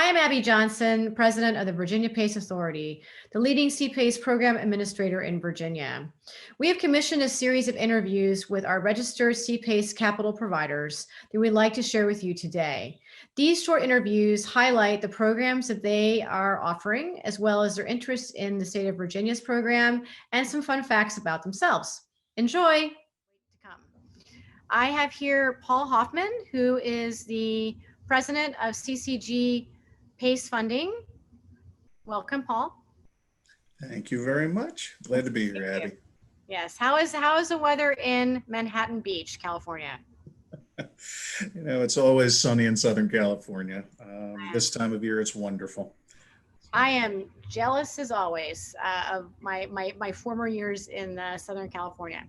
I'm Abby Johnson, president of the Virginia PACE Authority, the leading CPACE program administrator in Virginia. We have commissioned a series of interviews with our registered CPACE capital providers that we'd like to share with you today. These short interviews highlight the programs that they are offering, as well as their interest in the state of Virginia's program and some fun facts about themselves. Enjoy! I have here Paul Hoffman, who is the president of CCG PACE Funding. Welcome, Paul. Thank you very much. Glad to be here, Abby. Yes. How is the weather in Manhattan Beach, California? It's always sunny in Southern California. This time of year, it's wonderful. I am jealous as always of my former years in Southern California.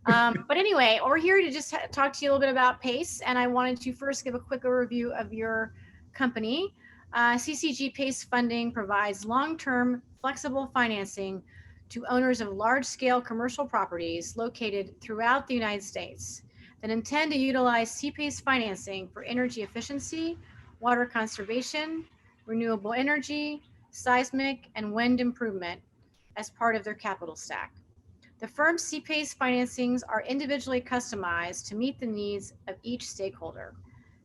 But anyway, we're here to just talk to you a little bit about PACE, and I wanted to first give a quick overview of your company. CCG PACE Funding provides long-term flexible financing to owners of large-scale commercial properties located throughout the United States that intend to utilize CPACE financing for energy efficiency, water conservation, renewable energy, seismic, and wind improvement as part of their capital stack. The firm's CPACE financings are individually customized to meet the needs of each stakeholder.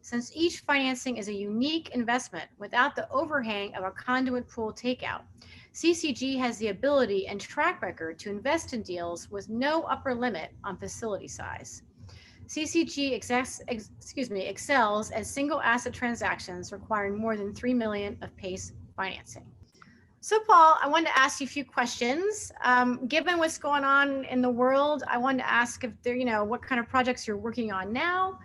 Since each financing is a unique investment without the overhang of a conduit pool takeout, CCG has the ability and track record to invest in deals with no upper limit on facility size. CCG excels at single asset transactions requiring more than $3 million of PACE financing. So Paul, I wanted to ask you a few questions. Given what's going on in the world, I wanted to ask if there, what kind of projects you're working on now,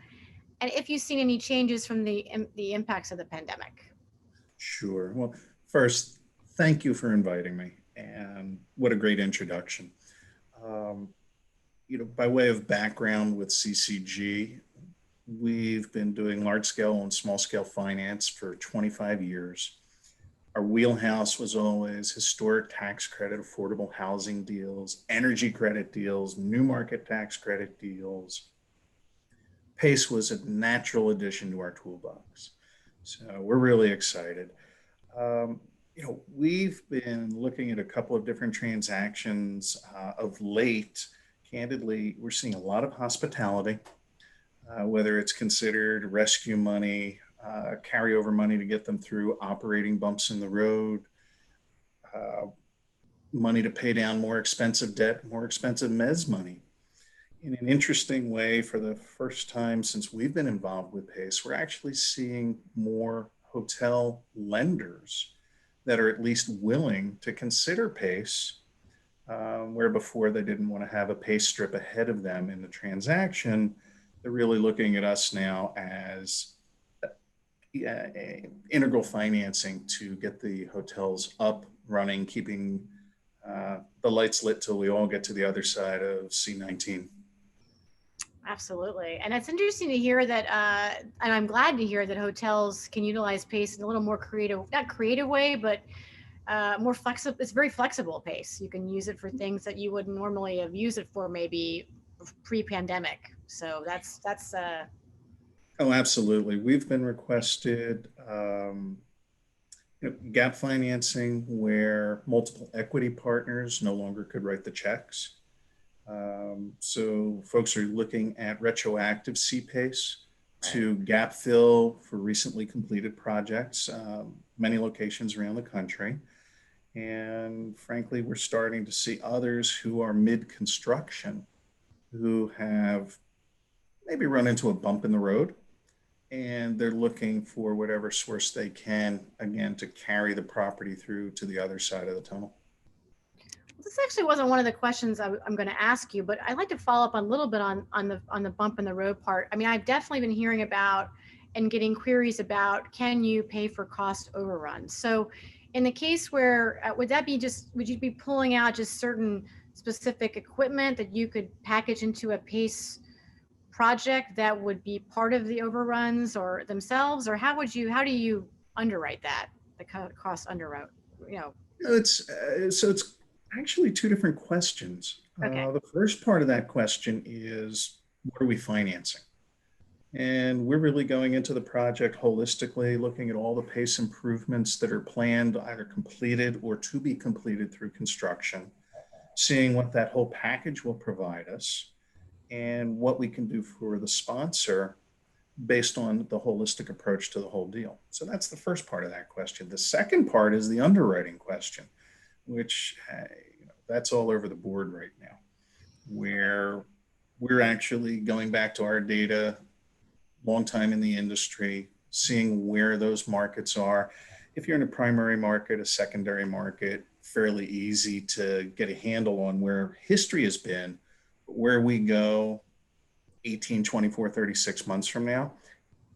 and if you've seen any changes from the impacts of the pandemic. Sure. Well, first, thank you for inviting me, and what a great introduction. By way of background with CCG, we've been doing large-scale and small-scale finance for 25 years. Our wheelhouse was always historic tax credit, affordable housing deals, energy credit deals, new market tax credit deals. PACE was a natural addition to our toolbox. So we're really excited. We've been looking at a couple of different transactions of late. Candidly, we're seeing a lot of hospitality, whether it's considered rescue money, carryover money to get them through operating bumps in the road, money to pay down more expensive debt, more expensive mezz money. In an interesting way, for the first time since we've been involved with PACE, we're actually seeing more hotel lenders that are at least willing to consider PACE, where before they didn't want to have a PACE strip ahead of them in the transaction. They're really looking at us now as integral financing to get the hotels up, running, keeping the lights lit till we all get to the other side of C-19. Absolutely. And it's interesting to hear that, and I'm glad to hear that hotels can utilize PACE in a little more creative, not creative way, but more flexible. It's very flexible PACE. You can use it for things that you wouldn't normally have used it for, maybe pre-pandemic. So that's Oh, absolutely. We've been requested gap financing where multiple equity partners no longer could write the checks. So folks are looking at retroactive CPACE to gap fill for recently completed projects, many locations around the country. And frankly, we're starting to see others who are mid-construction who have maybe run into a bump in the road, and they're looking for whatever source they can, again, to carry the property through to the other side of the tunnel. This actually wasn't one of the questions I'm going to ask you, but I'd like to follow up a little bit on the bump in the road part. I mean, I've definitely been hearing about and getting queries about, can you pay for cost overruns? So in the case where, would you be pulling out just certain specific equipment that you could package into a PACE project that would be part of the overruns or themselves, or how do you underwrite that, the cost underwrite, It's actually two different questions. Okay. The first part of that question is, what are we financing? And we're really going into the project holistically, looking at all the pace improvements that are planned, either completed or to be completed through construction, seeing what that whole package will provide us and what we can do for the sponsor based on the holistic approach to the whole deal. So that's the first part of that question. The second part is the underwriting question, which that's all over the board right now, where we're actually going back to our data, long time in the industry, seeing where those markets are. If you're in a primary market, a secondary market, fairly easy to get a handle on where history has been, where we go 18, 24, 36 months from now,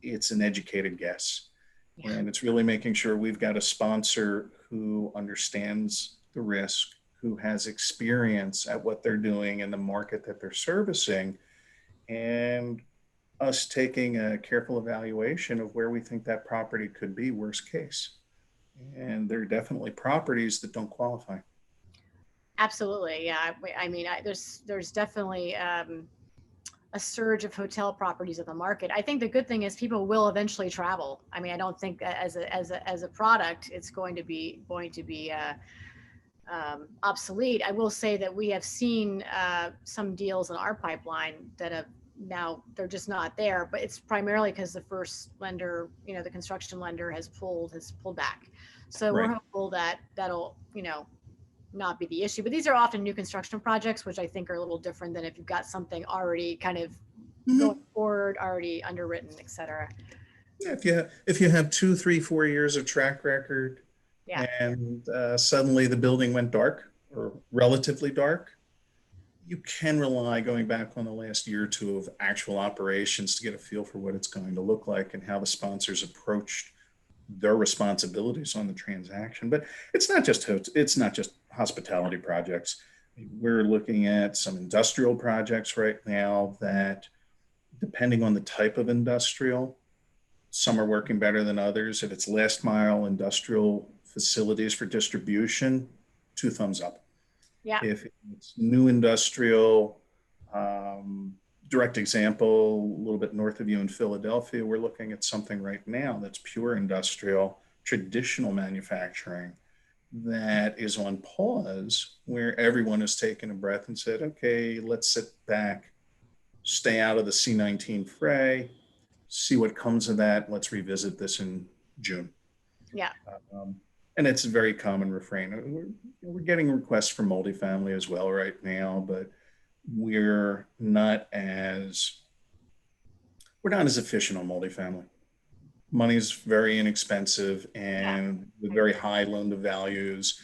it's an educated guess. Yeah. And it's really making sure we've got a sponsor who understands the risk, who has experience at what they're doing in the market that they're servicing, and us taking a careful evaluation of where we think that property could be worst case. And there are definitely properties that don't qualify. Absolutely. Yeah. I mean, there's definitely a surge of hotel properties in the market. I think the good thing is people will eventually travel. I mean, I don't think as a product it's going to be obsolete. I will say that we have seen some deals in our pipeline that have now they're just not there, but it's primarily because the first lender, the construction lender has pulled back. So Right. we're hopeful that that'll not be the issue. But these are often new construction projects, which I think are a little different than if you've got something already kind of going forward, already underwritten, et cetera. Yeah, if you have 2, 3, 4 years of track record, Yeah. and suddenly the building went dark or relatively dark, you can rely going back on the last year or two of actual operations to get a feel for what it's going to look like and how the sponsors approached their responsibilities on the transaction. But it's not just hospitality projects. We're looking at some industrial projects right now that, depending on the type of industrial, some are working better than others. If it's last mile industrial facilities for distribution, 2 thumbs up. Yeah. If it's new industrial, direct example, a little bit north of you in Philadelphia, we're looking at something right now that's pure industrial, traditional manufacturing that is on pause, where everyone has taken a breath and said, okay, let's sit back, stay out of the C-19 fray, see what comes of that. Let's revisit this in June. Yeah. And it's a very common refrain. We're getting requests for multifamily as well right now, but we're not as efficient on multifamily. Money is very inexpensive, and with very high loan to values.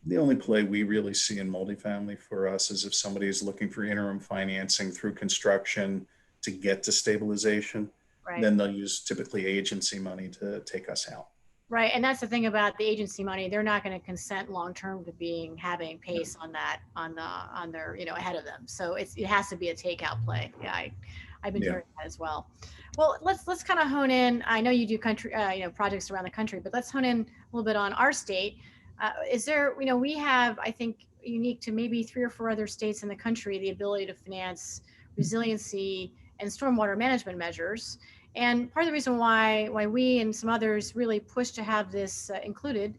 The only play we really see in multifamily for us is if somebody is looking for interim financing through construction to get to stabilization. Right. Then they'll use typically agency money to take us out. Right. And that's the thing about the agency money. They're not going to consent long term to having pace on their, ahead of them. So it has to be a takeout play. Yeah, I've been hearing that as well. Well, let's kind of hone in. I know you do country, projects around the country, but let's hone in a little bit on our state. Is there, we have, I think, unique to maybe 3 or 4 other states in the country, the ability to finance resiliency and stormwater management measures. And part of the reason why we and some others really pushed to have this included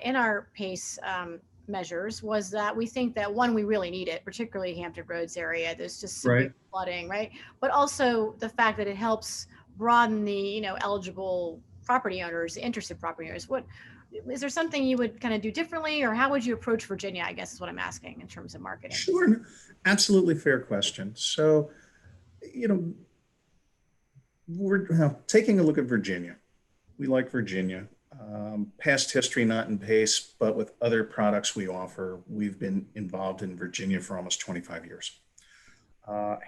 in our PACE measures was that we think that, one, we really need it, particularly Hampton Roads area. There's just severe flooding, right? But also the fact that it helps broaden the eligible property owners, interested property owners. What is there something you would kind of do differently, or how would you approach Virginia, I guess is what I'm asking in terms of marketing? Sure, absolutely fair question. So, we're taking a look at Virginia. We like Virginia. Past history, not in PACE, but with other products we offer, we've been involved in Virginia for almost 25 years.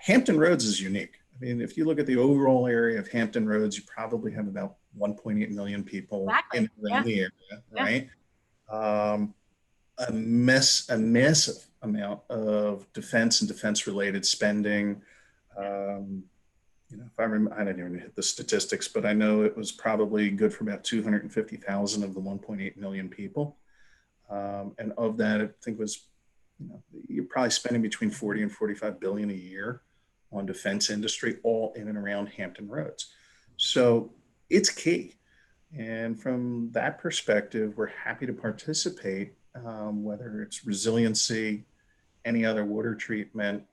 Hampton Roads is unique. I mean, if you look at the overall area of Hampton Roads, you probably have about 1.8 million people in the area, right? A massive amount of defense and defense-related spending. If I remember, I didn't even hit the statistics, but I know it was probably good for about 250,000 of the 1.8 million people. And of that, I think was, you're probably spending between 40 and 45 billion a year on defense industry, all in and around Hampton Roads. So it's key. And from that perspective, we're happy to participate, whether it's resiliency, any other water treatment.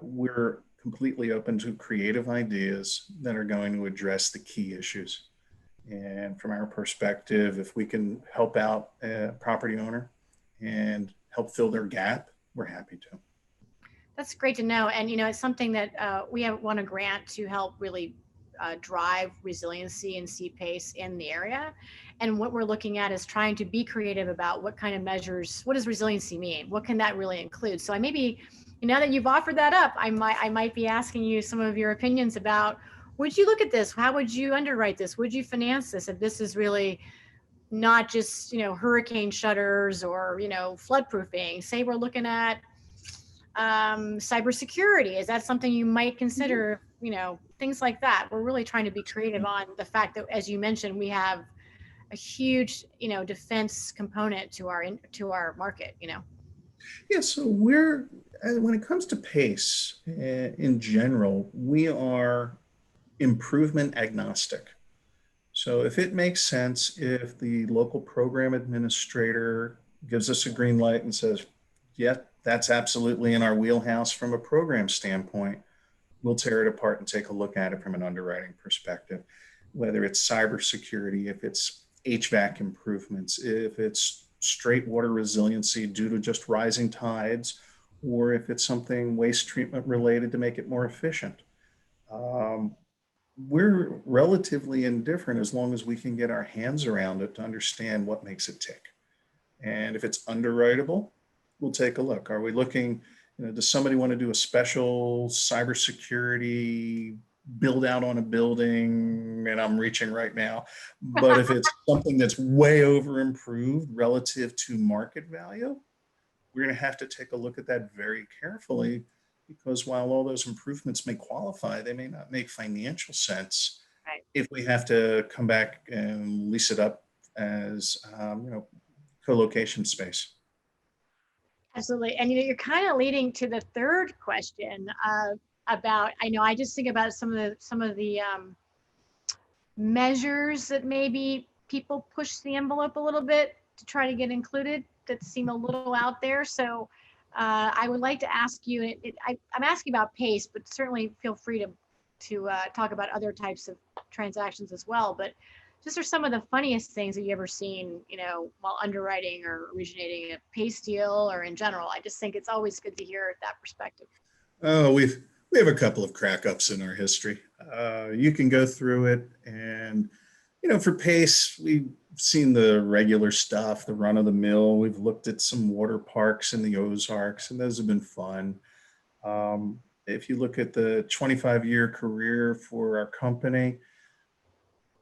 We're completely open to creative ideas that are going to address the key issues. And from our perspective, if we can help out a property owner and help fill their gap, we're happy to. That's great to know. And, it's something that we have won a grant to help really drive resiliency and CPACE in the area. And what we're looking at is trying to be creative about what kind of measures, what does resiliency mean? What can that really include? So I maybe, now that you've offered that up, I might be asking you some of your opinions about, would you look at this? How would you underwrite this? Would you finance this if this is really not just, hurricane shutters or, flood proofing? Say we're looking at cybersecurity. Is that something you might consider? Things like that. We're really trying to be creative on the fact that, as you mentioned, we have a huge, defense component to our market. Yeah, so when it comes to PACE in general, we are improvement agnostic. So if it makes sense, if the local program administrator gives us a green light and says, yeah, that's absolutely in our wheelhouse from a program standpoint, we'll tear it apart and take a look at it from an underwriting perspective, whether it's cybersecurity, if it's HVAC improvements, if it's straight water resiliency due to just rising tides, or if it's something waste treatment related to make it more efficient. We're relatively indifferent as long as we can get our hands around it to understand what makes it tick. And if it's underwritable, we'll take a look. Are we looking, does somebody want to do a special cybersecurity build out on a building? And I'm reaching right now. But if it's something that's way over improved relative to market value, we're going to have to take a look at that very carefully, because while all those improvements may qualify, they may not make financial sense. Right. If we have to come back and lease it up as, co-location space. Absolutely. And you're kind of leading to the third question about, I just think about some of the measures that maybe people push the envelope a little bit to try to get included that seem a little out there. So I would like to ask you, I'm asking about PACE, but certainly feel free to talk about other types of transactions as well. But just are some of the funniest things that you ever seen, while underwriting or originating a PACE deal or in general. I just think it's always good to hear that perspective. Oh, we have a couple of crack ups in our history. You can go through it, and for PACE, we've seen the regular stuff, the run of the mill. We've looked at some water parks in the Ozarks, and those have been fun. If you look at the 25-year career for our company,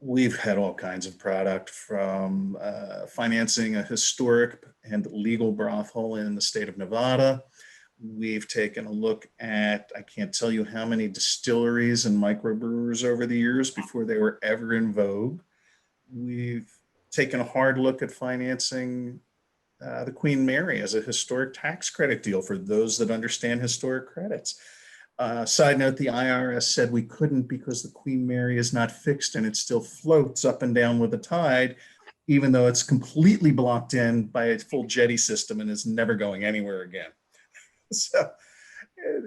we've had all kinds of product, from financing a historic and legal brothel in the state of Nevada. We've taken a look at, I can't tell you how many distilleries and microbrewers over the years before they were ever in vogue. We've taken a hard look at financing the Queen Mary as a historic tax credit deal for those that understand historic credits. Side note, the IRS said we couldn't because the Queen Mary is not fixed and it still floats up and down with the tide, even though it's completely blocked in by a full jetty system and is never going anywhere again. So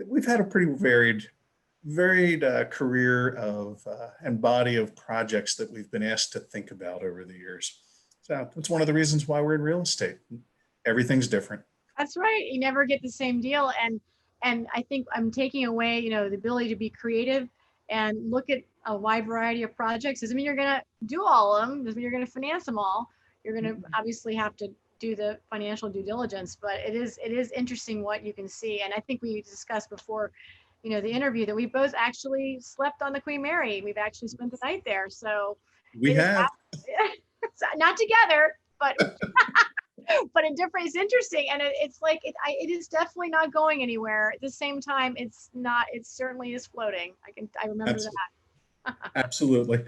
we've had a pretty varied career of and body of projects that we've been asked to think about over the years. So that's one of the reasons why we're in real estate. Everything's different. That's right. You never get the same deal. And I think I'm taking away, the ability to be creative and look at a wide variety of projects. Doesn't mean you're going to do all of them. Doesn't mean you're going to finance them all. You're going to obviously have to do the financial due diligence, but it is interesting what you can see. And I think we discussed before, the interview, that we both actually slept on the Queen Mary. We've actually spent the night there. So we have not together, but but it's interesting. And it's like, it is definitely not going anywhere. At the same time, it certainly is floating. I remember that. Absolutely.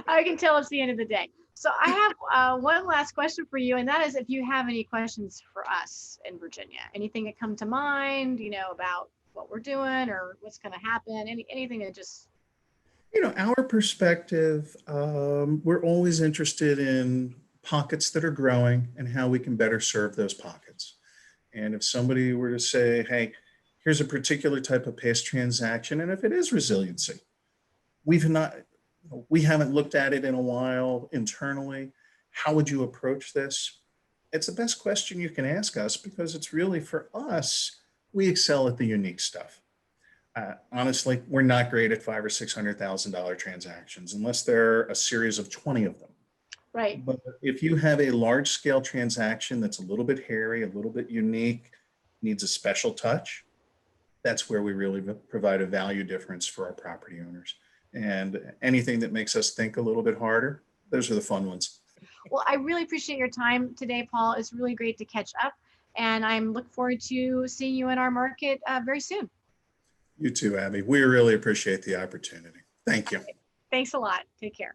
I can tell it's the end of the day. So I have one last question for you, and that is if you have any questions for us in Virginia, anything that come to mind, about what we're doing or what's going to happen? Anything that just. Our perspective, we're always interested in pockets that are growing and how we can better serve those pockets. And if somebody were to say, hey, here's a particular type of pace transaction, and if it is resiliency, we haven't looked at it in a while internally. How would you approach this? It's the best question you can ask us because it's really for us, we excel at the unique stuff. Honestly, we're not great at $500,000 or $600,000 transactions unless they're a series of 20 of them. Right. But if you have a large scale transaction that's a little bit hairy, a little bit unique, needs a special touch, that's where we really provide a value difference for our property owners. And anything that makes us think a little bit harder, those are the fun ones. Well, I really appreciate your time today, Paul. It's really great to catch up. And I'm looking forward to seeing you in our market very soon. You too, Abby. We really appreciate the opportunity. Thank you. Thanks a lot. Take care.